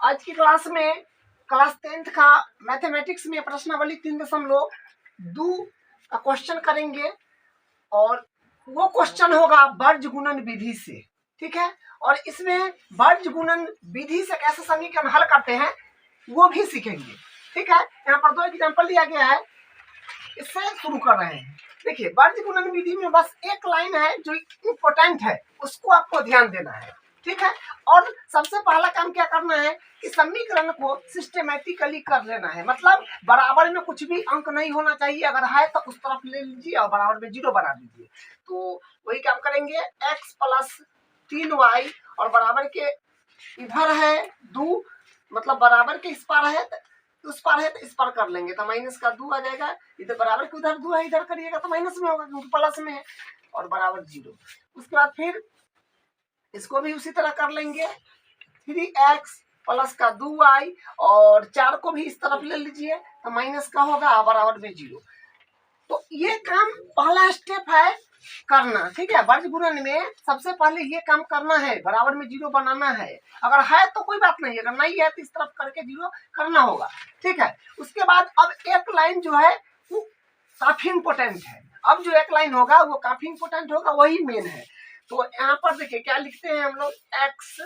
आज की क्लास में क्लास 10th का मैथमेटिक्स में प्रश्नावली 3.2 का क्वेश्चन करेंगे और वो क्वेश्चन होगा वर्ज गुणन विधि से। ठीक है, और इसमें वर्ज गुणन विधि से कैसे समीकरण हल करते हैं वो भी सीखेंगे। ठीक है, यहाँ पर 2 एग्जाम्पल दिया गया है, इससे शुरू कर रहे हैं। देखिए, वर्ज गुणन विधि में बस एक लाइन है जो इम्पोर्टेंट है, उसको आपको ध्यान देना है। ठीक है, और सबसे पहला काम क्या करना है कि समीकरण को सिस्टेमेटिकली कर लेना है। मतलब बराबर में कुछ भी अंक नहीं होना चाहिए, अगर है तो उस तरफ ले लीजिए और बराबर में 0 बना दीजिए। तो वही काम करेंगे, x प्लस 3y और बराबर के इधर है 2, मतलब बराबर के इस पार है उस पार है तो इस पार कर लेंगे तो माइनस का 2 आ जाएगा। इधर बराबर के उधर 2 है, इधर करिएगा तो माइनस में होगा क्योंकि प्लस में है, और बराबर 0। उसके बाद फिर इसको भी उसी तरह कर लेंगे, 3x प्लस का 2y और 4 को भी इस तरफ ले लीजिए तो माइनस का होगा बराबर में 0। तो ये काम पहला स्टेप है करना। ठीक है, वर्ज गुणन में सबसे पहले ये काम करना है, बराबर में 0 बनाना है। अगर है तो कोई बात नहीं, अगर नहीं है तो इस तरफ करके 0 करना होगा। ठीक है, उसके बाद अब एक लाइन जो है वो काफी इंपोर्टेंट है। अब जो एक लाइन होगा वो काफी इंपोर्टेंट होगा, वही मेन है। तो यहाँ पर देखिए क्या लिखते हैं हम लोग, x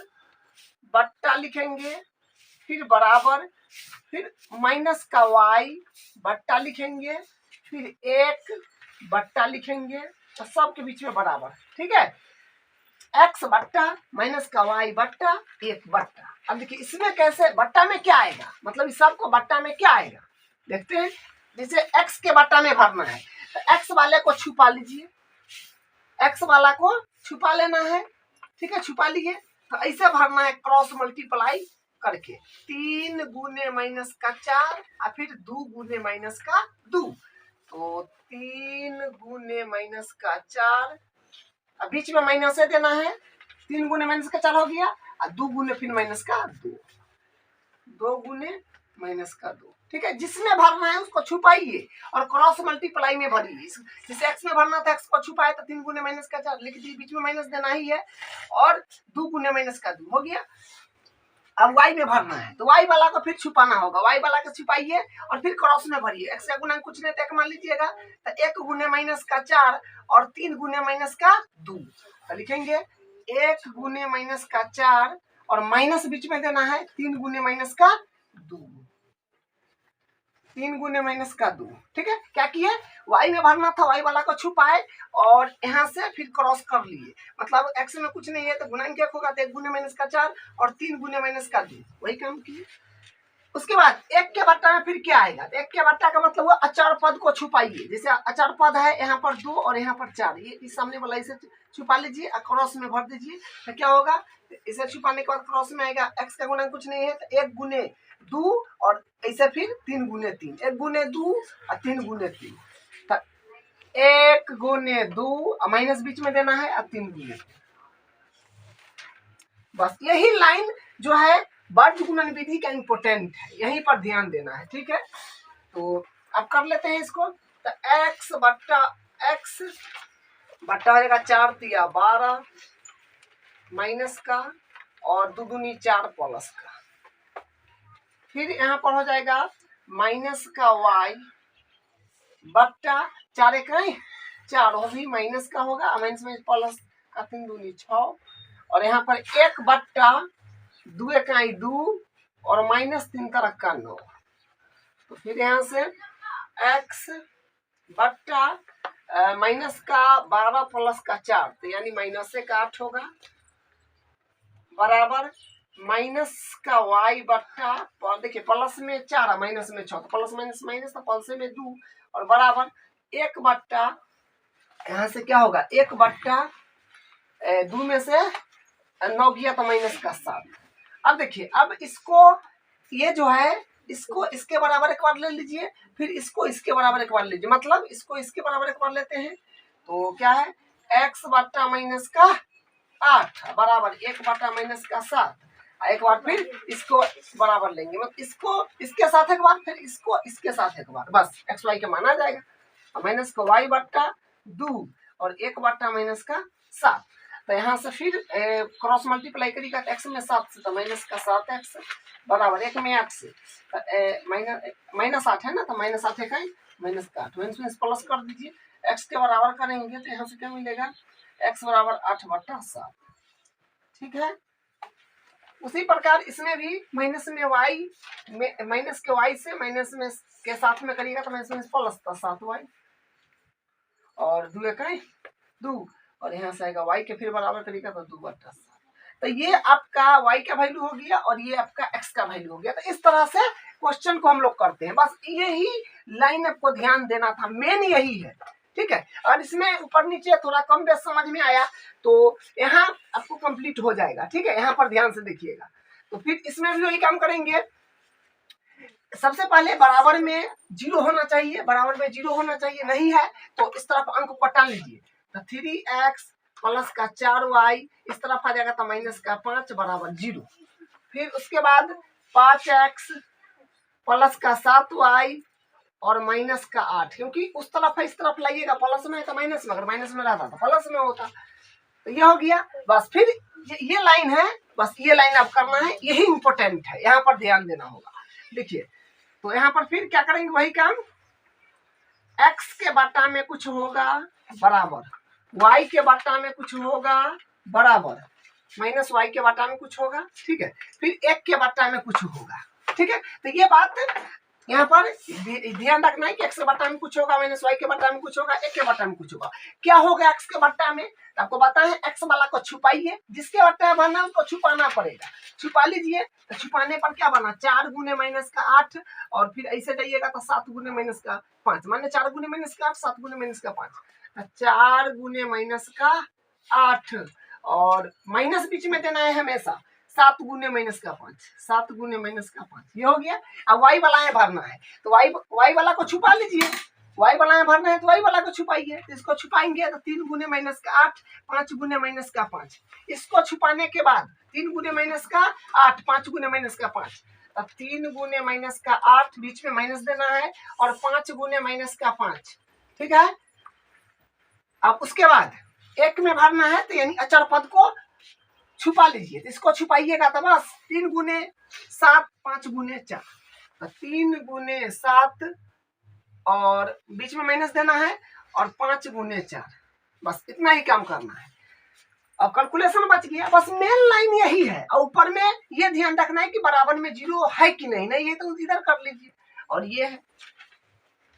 बट्टा लिखेंगे, फिर बराबर, फिर माइनस का y बट्टा लिखेंगे, फिर 1 बट्टा लिखेंगे और सबके बीच में बराबर। ठीक है, x बट्टा माइनस का y बट्टा 1 बट्टा। अब देखिए इसमें कैसे बट्टा में क्या आएगा, मतलब इस सबको बट्टा में क्या आएगा देखते हैं। जैसे x के बट्टा में भरना है तो x वाले को छुपा लीजिए, x वाला को छुपा लेना है। ठीक है, छुपा लिए तो ऐसे भरना है क्रॉस मल्टीप्लाई करके, 3 गुने माइनस का 4 और फिर 2 गुने माइनस का 2। तो 3 गुने माइनस का 4, अब बीच में माइनस से देना है, 3 गुने माइनस का 4 हो गया और 2 गुने फिर माइनस का 2, 2 गुने माइनस का 2। ठीक है, जिसमें भरना है उसको छुपाइए और क्रॉस मल्टीप्लाई में भरिए। जैसे x में भरना था, x को छुपाए तो 3 गुने माइनस का 4 लिख दिए, बीच में माइनस देना ही है, और 2 गुने माइनस का 2 हो गया। अब y में भरना है तो y वाला को फिर छुपाना होगा, y वाला को छुपाइए और फिर क्रॉस में भरिए। x का गुना कुछ नहीं तो 1 मान लीजिएगा तो 1 गुने माइनस का 4 और 3 गुने माइनस का 2, तो लिखेंगे 1 गुने माइनस का 4 और माइनस बीच में देना है, 3 गुने माइनस का 2, 3 गुने माइनस का 2। ठीक है, क्या किए, y में भरना था, y वाला को छुपाए और यहाँ से फिर क्रॉस कर लिए। मतलब x में कुछ नहीं है तो गुणन क्या होगा, तो 1 गुने माइनस का 4 और 3 गुने माइनस का 2, वही काम किए। उसके बाद 1 के बट्टा में फिर क्या आएगा, 1 के बट्टा का मतलब वो अचार पद को छुपाइए। जैसे अचार पद है यहाँ पर 2 और यहाँ पर 4, ये इस सामने वाला इसे छुपा लीजिए और क्रॉस में भर दीजिए तो क्या होगा, इसे छुपाने के बाद क्रॉस में आएगा, x का गुणन कुछ नहीं है तो 1 गुने 2 और ऐसे फिर 3 गुने 3, 1 गुने 2 और 3 गुने 3, तो 1 गुने 2 और माइनस बीच में देना है और 3 गुने 3। बस यही लाइन जो है वर्ज गुणन विधि का इंपोर्टेंट है, यहीं पर ध्यान देना है। ठीक है, तो अब कर लेते हैं इसको। तो x बट्टा x बट्टा हो जाएगा 4 तिया 12 माइनस का और 2 दूनी 4 प्लस का, फिर यहाँ पर हो जाएगा माइनस का y बट्टा 4 एक 4 वो भी माइनस का होगा, माइनस में प्लस का 3 दूनी 6 और यहाँ पर 1 बट्टा 2 एक 2 और माइनस 3 तरह का 9। तो फिर यहाँ से x बट्टा माइनस का 12 प्लस का 4 तो यानी माइनस से का 8 होगा, बराबर माइनस का y बट्टा, देखिए प्लस में 4 माइनस में 6 तो प्लस माइनस माइनस तो प्लस में 2 और बराबर 1 बट्टा, यहाँ से क्या होगा 1 बट्टा 2 में से 9 गया तो माइनस का 7। अब देखिए, अब इसको ये जो है इसको इसके बराबर एक बार ले लीजिए, फिर इसको इसके बराबर एक बार लीजिए, मतलब इसको इसके बराबर एक बार लेते हैं तो क्या है x बट्टा माइनस का 8 बराबर 1 बट्टा माइनस का 7, एक बार फिर इसको बराबर लेंगे, मतलब इसको इसके साथ एक बार, फिर इसको इसके साथ एक बार, बस एक्स वाई का माना जाएगा। माइनस का y बट्टा 2 और 1 बट्टा माइनस का 7। तो यहाँ से फिर क्रॉस मल्टीप्लाई करिएगा तो एक्स में 7 से तो माइनस का 7x बराबर 1 में 8 से माइनस 8 है ना, तो माइनस 8 है माइनस का 8 में प्लस कर दीजिए, x के बराबर करेंगे तो यहाँ से क्या मिलेगा, x बराबर 8/7। ठीक है। उसी प्रकार इसमें भी माइनस में y माइनस के y से माइनस में के साथ में करिएगा तो माइनस में प्लस था 7y और 2 इकाई 2 और यहाँ से आएगा y के फिर बराबर करिएगा तो 2/7। तो ये आपका y का वैल्यू हो गया और ये आपका x का वैल्यू हो गया। तो इस तरह से क्वेश्चन को हम लोग करते हैं। बस यही लाइन आपको ध्यान देना था, मेन यही है। ठीक है। और इसमें ऊपर नीचे थोड़ा कम बेस समझ में आया तो यहाँ आपको कंप्लीट हो जाएगा। ठीक है, यहाँ पर ध्यान से देखिएगा। तो फिर इसमें भी वही काम करेंगे। सबसे पहले बराबर में 0 होना चाहिए, बराबर में 0 होना चाहिए, नहीं है तो इस तरफ अंक को हटा लीजिए तो 3x प्लस का 4y इस तरफ आ जाएगा तो माइनस का 5 बराबर 0। फिर उसके बाद 5x प्लस का 7y और माइनस का 8, क्योंकि उस तरफ है इस तरफ लाइएगा प्लस में तो माइनस में, अगर माइनस में रहता तो प्लस में होता। तो ये हो गया। बस फिर ये लाइन है, बस ये लाइन आप करना है, यही इंपॉर्टेंट है, यहाँ पर ध्यान देना होगा। देखिए तो यहाँ पर फिर क्या करेंगे, वही काम, x के बाटा में कुछ होगा बराबर, y के बाटा में कुछ होगा बराबर, माइनस y के बाटा में कुछ होगा। ठीक है। फिर 1 के बाटा में कुछ होगा। ठीक है। तो ये बात यहाँ पर ध्यान रखना है कि x के बट्टा में कुछ होगा, माइनस y के बट्टा में कुछ होगा, 1 के बट्टा में कुछ होगा। क्या होगा x के बट्टा में, तो आपको बताएं x वाला को छुपाइए, जिसके बट्टा बना उसको छुपाना पड़ेगा। छुपा लीजिए तो छुपाने पर क्या बना, 4 गुने माइनस का 8 और फिर ऐसे जाइएगा तो 7 गुने माइनस का 5, माने 4 गुने माइनस का 8 7 गुने माइनस का 5, 4 गुने माइनस का 8 और माइनस बीच में देना है हमेशा, 7 गुने माइनस का 5, 7 गुने माइनस का 5, ये हो गया। अब y वाला है भरना है तो y वाला को छुपा लीजिए, y वाला है भरना है तो y वाला को छुपाइए। तो इसको छुपाएंगे तो 3 गुने माइनस का 8 5 गुने माइनस का 5, इसको छुपाने के बाद 3 गुने माइनस का 8 5 गुने माइनस का 5, अब 3 गुने माइनस का 8 बीच में माइनस देना है और 5 गुने माइनस का 5। ठीक है। अब उसके बाद 1 में भरना है तो यानी अचर पद को छुपा लीजिए। तो इसको छुपाइएगा तो बस 3 गुने 7 5 गुने 4, तो 3 गुने 7 और बीच में माइनस देना है और 5 गुने 4, बस इतना ही काम करना है। अब कैलकुलेशन बच गया। बस मेन लाइन यही है और ऊपर में ये ध्यान रखना है कि बराबर में 0 है कि नहीं, नहीं है तो इधर कर लीजिए। और ये है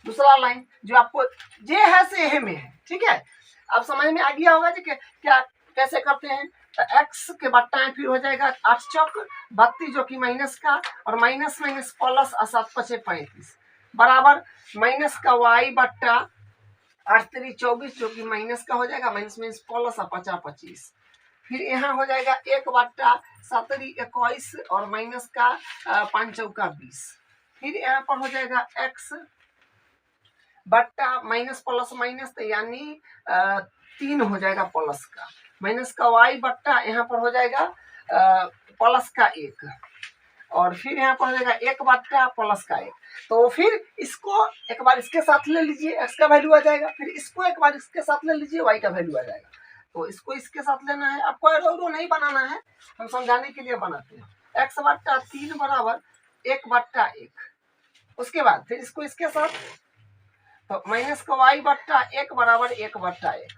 दूसरा लाइन जो आपको जे है से है में है। ठीक है। अब समझ में आ गया होगा कि क्या कैसे करते हैं। तो x के बट्टा में फिर हो जाएगा 8 चौक 32 जो कि माइनस का और माइनस माइनस प्लस 7 5 35 बराबर माइनस का y बट्टा 8 3 24 जो कि माइनस का हो जाएगा, माइनस माइनस प्लस 50 25। फिर यहाँ हो जाएगा 1 बट्टा 7 21 और माइनस का 5 चौका 20। फिर यहाँ पर हो जाएगा x बट्टा माइनस प्लस माइनस तो यानी 3 हो जाएगा प्लस का, माइनस का y बट्टा यहाँ पर हो जाएगा प्लस का 1 और फिर यहाँ पर हो जाएगा 1 बट्टा प्लस का 1। तो फिर इसको एक बार इसके साथ ले लीजिए, x का वैल्यू आ जाएगा, फिर इसको एक बार इसके साथ ले लीजिए, y का वैल्यू आ जाएगा। तो इसको इसके साथ लेना है, आपको एरो नहीं बनाना है, हम समझाने के लिए बनाते हैं। x बट्टा 3 बराबर 1 बट्टा 1, उसके बाद फिर इसको इसके साथ तो माइनस का y बट्टा 1 बराबर 1 बट्टा 1,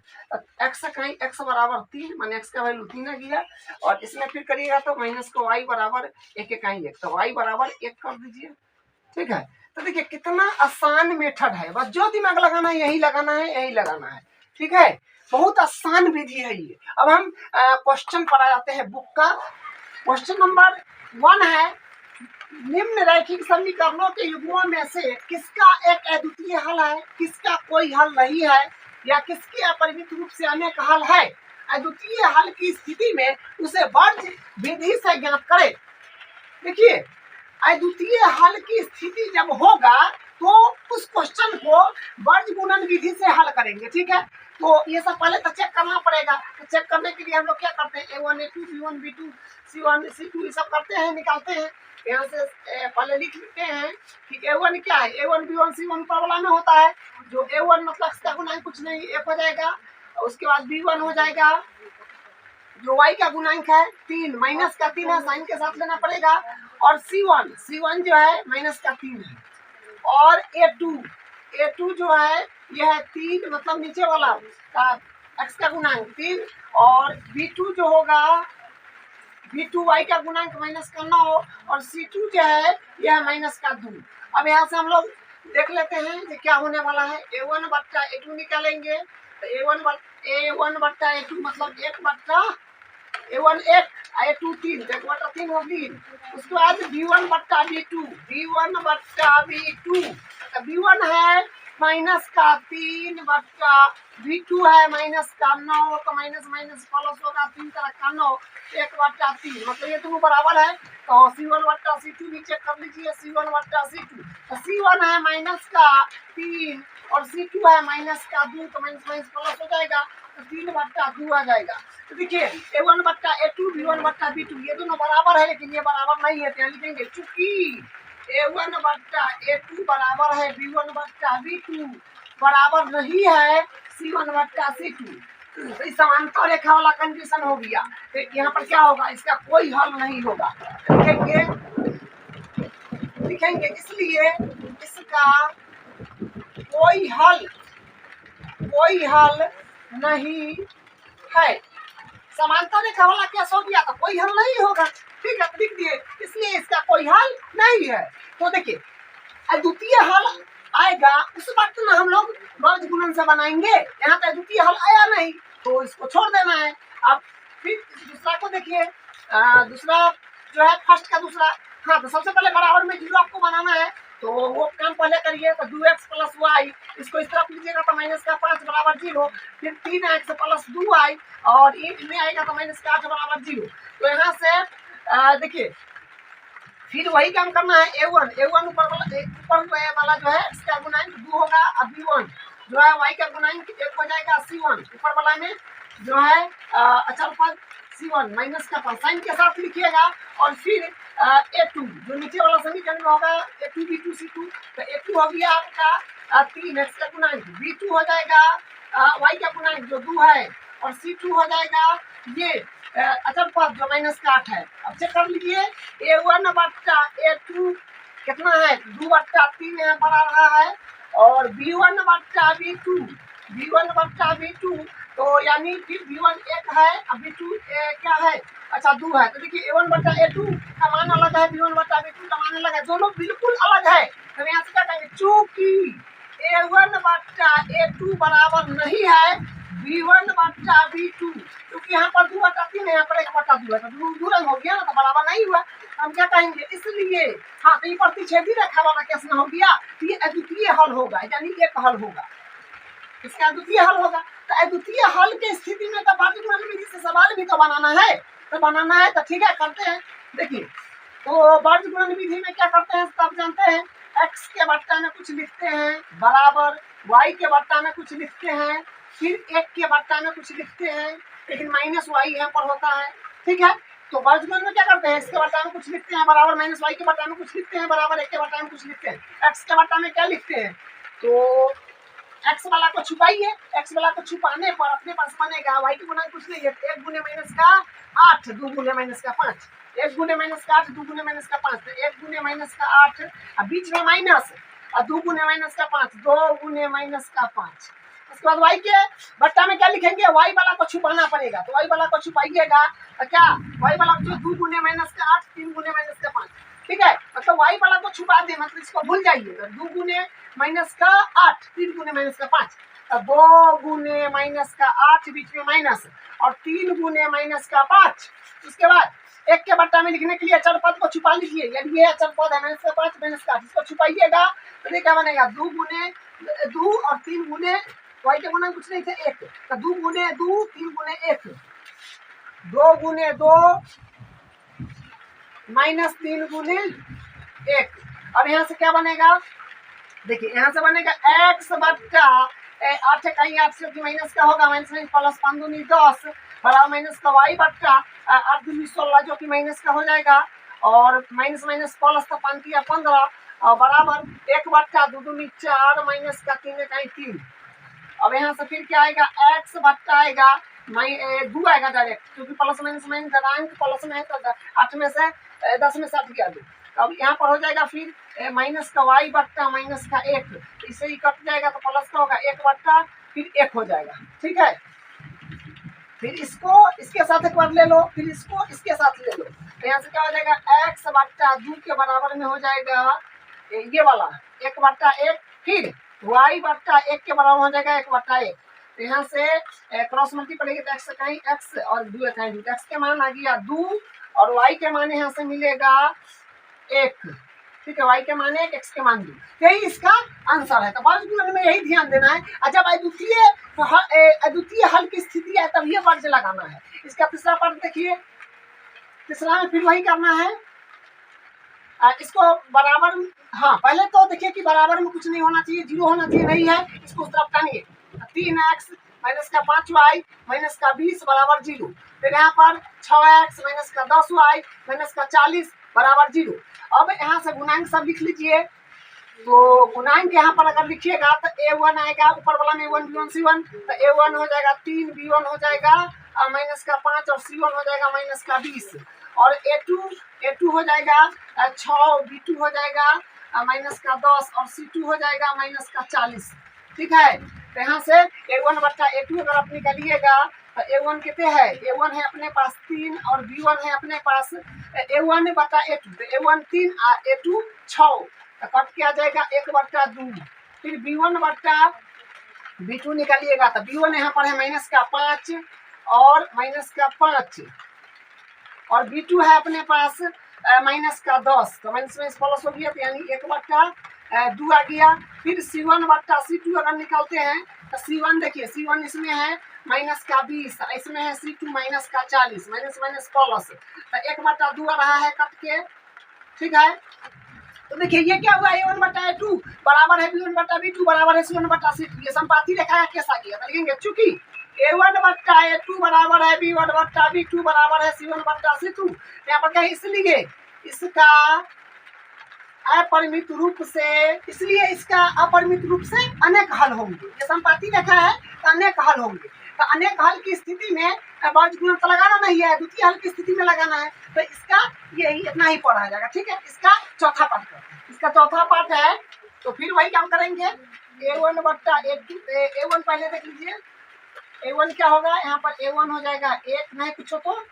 x कहीं x बराबर 3 माने x का वैल्यू 3 आ गया और इसमें फिर करिएगा तो माइनस का y बराबर 1 कहीं 1, तो y बराबर 1 कर दीजिए। ठीक है। तो देखिए कितना आसान मेथड है, बस जो दिमाग लगाना है यही लगाना है, यही लगाना है। ठीक है। बहुत आसान विधि है ये। अब हम क्वेश्चन पर आ जाते हैं बुक का। क्वेश्चन नंबर 1 है, निम्न रैखिक समीकरणों के युग्मों में से किसका एक अद्वितीय हल है, किसका कोई हल नहीं है, या किसके अपरिमित रूप से अनेक हल है। अद्वितीय हल की स्थिति में उसे वर्ज विधि से ज्ञात करें। देखिए अद्वितीय हल की स्थिति जब होगा तो उस क्वेश्चन को वर्ज गुणन विधि से हल करेंगे। ठीक है। तो ये सब पहले तो चेक करना पड़ेगा। तो चेक करने के लिए हम लोग क्या करते हैं, A1 A2 B1 B2 C1 C2 ये सब करते हैं, निकालते हैं। यहाँ से पहले लिख लेते हैं कि A1 क्या है, A1 B1 C1 फॉर्मूला में होता है, जो A1 मतलब इसका गुना कुछ नहीं 1 हो जाएगा, और उसके बाद B1 हो जाएगा जो y का गुणांक है 3, माइनस का 3 है, साइन के साथ लेना पड़ेगा। और C1 जो है माइनस का 3 है। और A2 जो है यह है 3, मतलब नीचे वाला का x का गुणांक 3। और B2 जो होगा, B2 y का गुणांक माइनस का 9। और C2 जो है यह माइनस का 2। अब यहाँ से हम लोग देख लेते हैं कि क्या होने वाला है। A1 बट्टा A2 निकालेंगे तो A1 बट्टा A2 मतलब 1 बट्टा A1 1, A2 3, 1 बट्टा 3 होगी। उसके बाद B1 बट्टा B2, B1 बट्टा B2, तो B1 है माइनस का 3 बट्टा B2 है माइनस का 9, तो माइनस माइनस प्लस होगा 3 तरह का 9, 1 बट्टा 3, मतलब ये दोनों बराबर है। तो C1 बट्टा C2 नीचे कर लीजिए, C1 बट्टा C2, तो C1 है माइनस का 3 और C2 है माइनस का 2, तो माइनस माइनस प्लस हो जाएगा, तो 3 बट्टा 2 आ जाएगा। तो देखिए A1 बट्टा A2, B1 बट्टा B2, ये दोनों बराबर है, लेकिन ये बराबर नहीं है, तो यहाँ लिखेंगे चूंकि A1 बट्टा A2 बराबर है B1 बट्टा B2 बराबर नहीं है C1 बट्टा C2, तो इस समांतर रेखा वाला कंडीशन हो गया। तो यहाँ पर क्या होगा, इसका कोई हल नहीं होगा। लिखेंगे इसलिए इसका कोई हल नहीं है। समांतर रेखा वाला कैसे हो गया, तो कोई हल नहीं होगा। ठीक है, लिख दिए, इसलिए इसका कोई हल नहीं है। तो देखिए अद्वितीय हल आएगा उस वक्त ना हम लोग वर्ग गुणन से बनाएंगे। यहाँ पे अद्वितीय हल आया नहीं तो इसको छोड़ देना है। अब फिर दूसरा को देखिए, दूसरा जो है फर्स्ट का दूसरा, हाँ तो सबसे पहले बराबर में 0 आपको बनाना है, तो वो काम पहले करिए। तो 2x प्लस वाई, इसको इस तरफ लीजिएगा तो माइनस का 5 बराबर 0, फिर 3x प्लस 2y और इनमें आएगा तो माइनस का 8 बराबर 0। तो यहाँ से देखिए फिर वही काम करना है। A1 ऊपर वाला जो है x का गुणांक 2 होगा, अब B1 जो है y का गुणांक 1 हो जाएगा, C1 ऊपर वाला में जो है अचल पद C1 माइनस का 5 साइन के साथ लिखिएगा। और फिर A2 जो नीचे वाला समीकरण में होगा A2 B2 C2, तो A2 हो गया आपका 3x का गुणांक, B2 हो जाएगा y का गुणांक जो 2 है, और C2 हो जाएगा ये अचल पद जो माइनस का 8 है। अब चेक कर लीजिए A1 बट्टा A2 कितना है, 2 बट्टा 3 यहाँ पर आ रहा है, और B1 बट्टा B2 तो यानी फिर B1 1 है, अब B2 क्या है, अच्छा 2 है। तो देखिए A1 बट्टा A2 का मान अलग है, B1 बट्टा B2 का मान अलग है, दोनों बिल्कुल अलग है। तो यहाँ से क्या कहेंगे, चूंकि A1 बट्टा A2 बराबर नहीं है B1 बट्टा B2, क्योंकि यहाँ पर 2 बट्टा 3 है, यहाँ पर 1 बट्टा 2 है, तो दो रंग हो गया ना, तो बराबर नहीं हुआ। हम क्या कहेंगे, इसलिए हाँ तो ये प्रतिच्छेदी रेखा वाला केस में हो गया, तो ये अद्वितीय हल होगा, यानी एक हल होगा, इसका अद्वितीय हल होगा। तो अद्वितीय हल के स्थिति में तो वर्गमूल विधि से सवाल भी तो बनाना है, तो ठीक है करते हैं। देखिए तो वर्गमूल विधि में क्या करते हैं सब जानते हैं, x के बट्टा में कुछ लिखते हैं बराबर y के बट्टा में कुछ लिखते हैं, फिर 1 के बट्टा में कुछ लिखते हैं, लेकिन माइनस वाई यहाँ पर होता है। ठीक है, तो वर्गमूल में क्या करते हैं, इसके बट्टा में कुछ लिखते हैं बराबर माइनस वाई के बट्टा में कुछ लिखते हैं बराबर 1 के बट्टा में कुछ लिखते हैं। x के बट्टा में क्या लिखते हैं, तो x वाला को छुपाइए, x वाला को छुपाने पर अपने पास बनेगा y के गुना कुछ नहीं है, 1 गुने माइनस का 8, 2 गुने माइनस का 5, 1 गुने माइनस का 8, 2 गुने माइनस का 5, तो 1 गुने माइनस का 8 और बीच में माइनस, और 2 गुने माइनस का 5, 2 गुने माइनस का 5। उसके बाद y के बट्टा में क्या लिखेंगे, y वाला को छुपाना पड़ेगा, तो y वाला को छुपाइएगा तो क्या y वाला जो 2 गुने माइनस का 8, 3 गुने माइनस का 5, ठीक है, मतलब y वाला को छुपा दे, मतलब इसको भूल जाइए। 2 गुने माइनस का 8, 3 गुने माइनस का 5, 2 गुने माइनस का 8 बीच में माइनस, और 3 गुने माइनस का 5। उसके बाद 1 के बट्टा में लिखने के लिए अचर पद को छुपा लीजिए, यदि ये अचर पद है माइनस का 5 माइनस का 8, इसको छुपाइएगा तो ये क्या बनेगा, 2 और 3 गुने y के गुना कुछ नहीं थे 1, तो 2 गुने 2, 3 गुने 1, 2 गुने 2 माइनस 3 गुने 1। अब यहाँ से क्या बनेगा, देखिए यहाँ से बनेगा x बट्टा 8 कहीं 8 से माइनस का होगा, माइनस में प्लस 5 दूनी 10 बराबर माइनस का y बट्टा 8 दूनी 16 जो कि माइनस का हो जाएगा, और माइनस माइनस प्लस का 5 किया 15 और बराबर 1 बट्टा 2 दूनी 4 माइनस का 3 कहीं 3। अब यहाँ से फिर क्या आएगा, x बट्टा आएगा दो आएगा डायरेक्ट, क्योंकि प्लस माइनस माइनस घटाएंगे प्लस में है तो 8 में से 10 में से 8 गया 2। अब यहाँ पर हो जाएगा फिर माइनस का y बट्टा माइनस का 1, इससे ही कट जाएगा तो प्लस का होगा 1 बट्टा फिर 1 हो जाएगा। ठीक है, फिर इसको इसके साथ एक बार ले लो, फिर इसको इसके साथ ले लो, तो यहाँ से क्या हो जाएगा x बट्टा 2 के बराबर में हो जाएगा ये वाला 1 बट्टा 1, फिर y बट्टा 1 के बराबर हो जाएगा 1 बट्टा 1। तो यहाँ से क्रॉस मल्टीप्लाई तो x कहीं x और 2 कहीं 2, x के मान आ गया 2 और y के मान यहाँ से मिलेगा 1। ठीक है, y के मान 1, x के मान 2, यही इसका आंसर है। तो वर्ग गुणन में यही ध्यान देना है। और जब अद्वितीय हल की स्थिति है तब ये वर्ग लगाना है। इसका तीसरा पद देखिए, तीसरा में फिर वही करना है, इसको बराबर, हाँ पहले तो देखिए कि बराबर में कुछ नहीं होना चाहिए, 0 होना चाहिए, नहीं है, इसको उस तरफ टानिए। 3x माइनस का 5y माइनस का 20 बराबर 0। फिर यहाँ पर 6x माइनस का 10y माइनस का 40 बराबर 0। अब यहाँ से गुणांक सब लिख लीजिए। तो गुणांक यहाँ पर अगर लिखिएगा तो a1 आएगा, ऊपर वाला में a1 b1 c1, तो a1 हो जाएगा 3, b1 हो जाएगा माइनस का 5 और c1 हो जाएगा माइनस का 20, और a2 हो जाएगा 6, b2 हो जाएगा माइनस का 10 और c2 हो जाएगा माइनस का 40। ठीक है, तो यहाँ से a1 बट्टा a2 अगर आप निकालिएगा तो a1 कितने है, a1 है अपने पास 3 और b1 है अपने पास a1 बट्टा a2, तो a1 3 और a2 6, तो कट के आ जाएगा 1 बट्टा 2। फिर b1 बट्टा b2 निकालिएगा तो b1 यहाँ पर है माइनस का 5 और माइनस का 5, और b2 है अपने पास माइनस का 10, तो माइनस में प्लस हो गया, तो यानी 1 बट्टा 2 आ गया। फिर c1 बट्टा c2 अगर निकालते हैं तो c1 देखिए, c1 इसमें है माइनस का 20, इसमें है c2 माइनस का 40, माइनस माइनस प्लस, तो 1 बट्टा 2 आ रहा है कट के। ठीक है, तो देखिए ये क्या हुआ, a1 बट्टा a2 बराबर है b1 बट्टा b2 बराबर है c1 बट्टा c2, ये संपाती रेखा का केस आ गया। तो लिखेंगे चूंकि a1 बट्टा a2 बराबर है b1 बट्टा b2 बराबर है c1 बट्टा c2, यहाँ पर क्या, इसलिए इसका अपरिमित रूप से, इसलिए इसका अपरिमित रूप से अनेक हल होंगे। ये संपाती रेखा है तो अनेक हल होंगे। तो अनेक हल की स्थिति में वर्ग गुणन तो लगाना नहीं है, द्वितीय हल की स्थिति में लगाना है, तो इसका यही इतना ही पढ़ा जाएगा। ठीक है, इसका चौथा पार्ट है, इसका चौथा पार्ट है। तो फिर वही काम करेंगे, a1 बट्टा a2, a1 पहले देख लीजिए, a1 क्या होगा, यहाँ पर a1 हो जाएगा 1 नहीं कुछ तो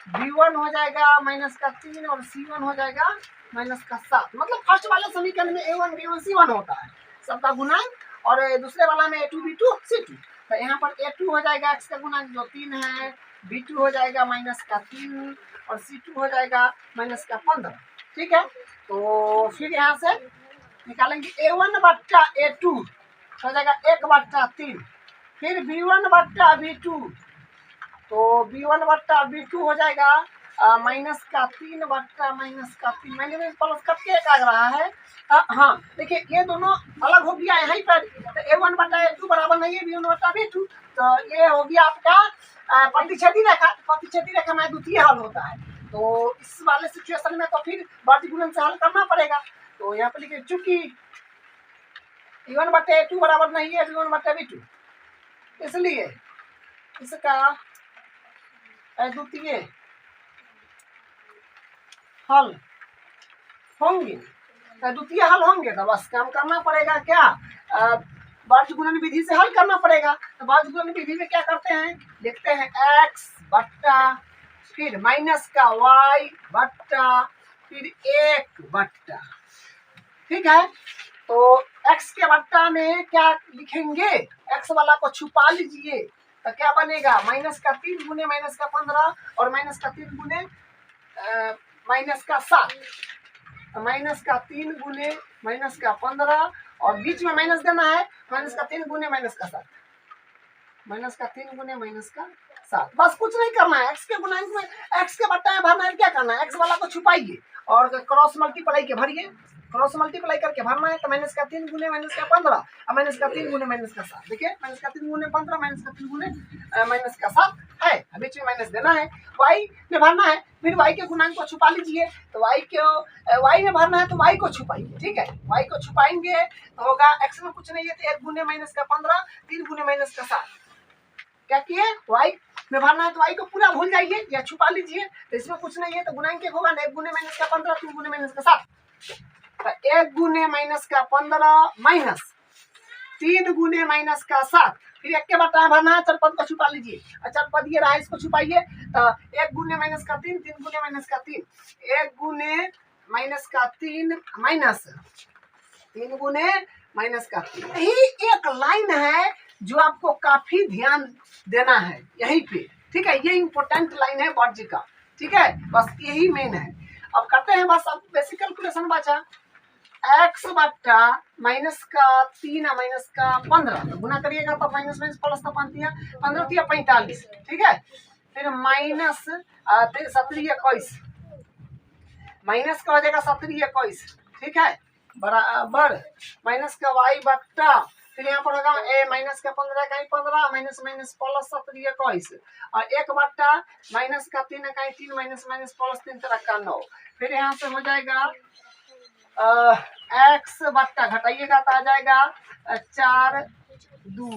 b1 हो जाएगा माइनस का 3 और c1 हो जाएगा माइनस का 7। मतलब फर्स्ट वाले समीकरण में a1 b1 c1 होता है सबका गुणांक, और दूसरे वाला में a2 b2 c2। तो यहाँ पर a2 हो जाएगा x का गुणांक जो 3 है, b2 हो जाएगा माइनस का 3 और c2 हो जाएगा माइनस का 15। ठीक है, तो फिर यहाँ से निकालेंगे a1 बट्टा a2 हो जाएगा 1 बट्टा 3, फिर b1 बट्टा b2, तो b1 बट्टा b2 हो जाएगा माइनस का 3 बट्टा माइनस का 3, माइनस प्लस करके एक आ रहा है। हाँ देखिए ये दोनों अलग हो गया यहीं पर, तो a1 बट्टा a2 बराबर नहीं है b1 बट्टा b2, तो ये हो गया आपका प्रतिच्छेदी रेखा। प्रतिच्छेदी रेखा में द्वितीय हल होता है, तो इस वाले सिचुएशन में तो फिर वर्ग गुणन से हल करना पड़ेगा। तो यहाँ पर लिखिए चूंकि a1 बट्टा a2 बराबर नहीं है b1 बट्टा b2, इसलिए इसका द्वितीय हल होंगे, द्वितीय हल होंगे तो बस काम करना पड़ेगा क्या, वर्ग गुणन विधि से हल करना पड़ेगा। तो वर्ग गुणन विधि में क्या करते हैं, लिखते हैं x बट्टा फिर माइनस का y बट्टा फिर 1 बट्टा। ठीक है, तो x के बट्टा में क्या लिखेंगे, x वाला को छुपा लीजिए, तो क्या बनेगा माइनस का 3 गुने माइनस का 15 और माइनस का 3 गुने माइनस का 7, तो माइनस का 3 गुने माइनस का 15 और बीच में माइनस देना है, माइनस का 3 गुने माइनस का 7, माइनस का 3 गुने माइनस का 7। बस कुछ नहीं करना है, x के गुणांक में x के बट्टा में भरना है। क्या करना है, x वाला को छुपाइए और क्रॉस मल्टीप्लाई के भरिए, क्रॉस मल्टीप्लाई करके भरना है। तो माइनस का 3 गुने माइनस का 15 और माइनस का 3 गुने माइनस का 7, देखिए माइनस का 3 गुने 15 माइनस का 3 गुने माइनस का 7 है, बीच में माइनस देना है, y में भरना है। फिर y के गुणांक को छुपा लीजिए, तो y में भरना है तो y को छुपाइए। ठीक है, y को छुपाएंगे तो होगा x में कुछ नहीं है तो 1 गुने माइनस का 15 3 गुने माइनस का 7, क्या किए, y में भरना है तो y को पूरा भूल जाइए या छुपा लीजिए, तो इसमें कुछ नहीं है तो गुणांक एक होगा ना, 1 गुने माइनस का 15, 3 गुने माइनस का 7, तो 1 गुने माइनस का 15 माइनस 3 गुने माइनस का 7, फिर 1 के बटा भरना है, चरपद को छुपा लीजिए, चरपद ये रहा इसको छुपाइए, तो 1 गुने माइनस का 3, 3 गुने माइनस का 3, 1 गुने माइनस का 3 माइनस 3 गुने माइनस का 3। यही एक लाइन है जो आपको काफी ध्यान देना है यहीं पे, ठीक है, ये इंपॉर्टेंट लाइन है वर्ज का, ठीक है, बस यही मेन है। अब करते हैं बस, अब बेसिक कैलकुलेशन बचा, x बट्टा माइनस का 3 माइनस का 15, तो गुना करिएगा तो माइनस माइनस प्लस तो 15 तिया 45, ठीक है, फिर माइनस 17 21, माइनस का हो जाएगा 17 21, ठीक है, बराबर माइनस का y बट्टा, फिर यहाँ पर होगा ए माइनस का 15 का 15 माइनस माइनस प्लस 17 21, और 1 बट्टा माइनस का 3 का 3 माइनस माइनस प्लस 3 तरह का 9, फिर यहाँ से हो जाएगा x बट्टा घटाइएगा तो आ जाएगा 4 2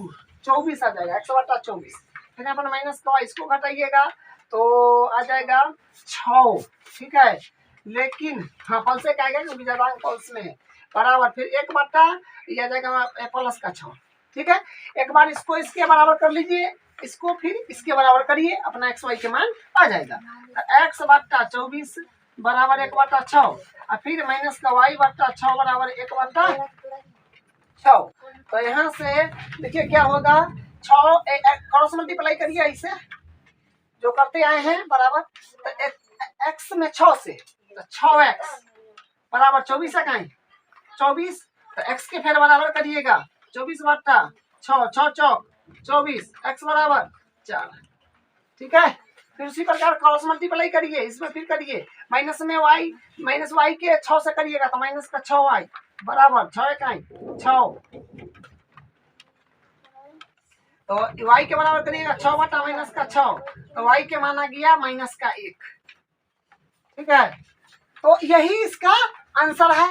24 आ जाएगा, x बट्टा 24, फिर यहाँ पर माइनस का इसको घटाइएगा तो आ जाएगा 6, ठीक है, लेकिन हाँ पल्स से क्या आएगा क्योंकि ज्यादा पल्स में है, बराबर फिर 1 बट्टा ये आ जाएगा प्लस का 6, ठीक है, एक बार इसको इसके बराबर कर लीजिए, इसको फिर इसके बराबर करिए, अपना x y के मान आ जाएगा, तो x बट्टा 24 बराबर 1 बट्टा 6, और फिर माइनस का y बट्टा 6 बराबर 1 बट्टा 6, तो यहाँ से देखिए क्या होगा, 6 क्रॉस मल्टीप्लाई करिए इसे जो करते आए हैं बराबर, तो x में 6 से तो 6x बराबर 24 है, 24, तो x के फिर बराबर करिएगा 24 बट्टा 6 6 चौक 24, x बराबर 4, ठीक है, फिर उसी प्रकार क्रॉस मल्टीप्लाई करिए, इसमें फिर करिए माइनस में y, माइनस y के 6 से करिएगा तो माइनस का 6y बराबर 6 6, तो y के बराबर करिएगा 6 बटा माइनस का 6, तो y के माना गया माइनस का 1, ठीक है, तो यही इसका आंसर है।